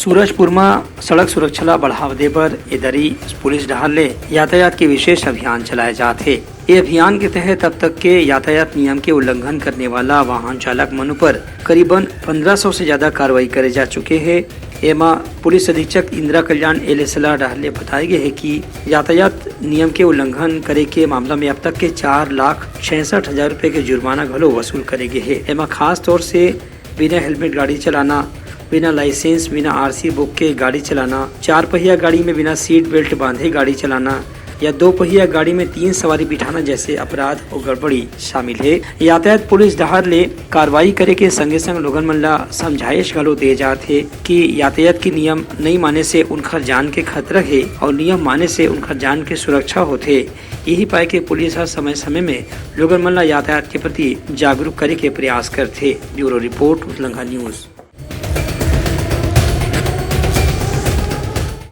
सूरजपुर में सड़क सुरक्षा ला बढ़ावा दे बर इधरी पुलिस डहर ले यातायात के विशेष अभियान चलाए जाते। ये अभियान के तहत अब तक के यातायात नियम के उल्लंघन करने वाला वाहन चालक मनु पर करीबन 1500 से ज्यादा कार्रवाई करे जा चुके हैं। एमा पुलिस अधीक्षक इंदिरा कल्याण एलेसला डहले बताए गए है कि यातायात नियम के उल्लंघन करे के मामला में अब तक के 4,66,000 रुपए के जुर्माना घलो वसूल करे गए है। एमा खास तौर से बिना हेलमेट गाड़ी चलाना, बिना लाइसेंस, बिना आरसी बुक के गाड़ी चलाना, 4 पहिया गाड़ी में बिना सीट बेल्ट बांधे गाड़ी चलाना या 2 पहिया गाड़ी में 3 सवारी बिठाना जैसे अपराध और गड़बड़ी शामिल है। यातायात पुलिस डहर ले कार्रवाई करे के संगे संग लोगन मन ला समझाइश घलो दे जाते कि यातायात के नियम नहीं माने से उनका जान के खतरा है और नियम माने से उनका जान के सुरक्षा होते। यही पाए के पुलिस हर समय समय में लोगन मन ला यातायात के प्रति जागरूक करे के प्रयास करते। ब्यूरो रिपोर्ट उलंघा न्यूज।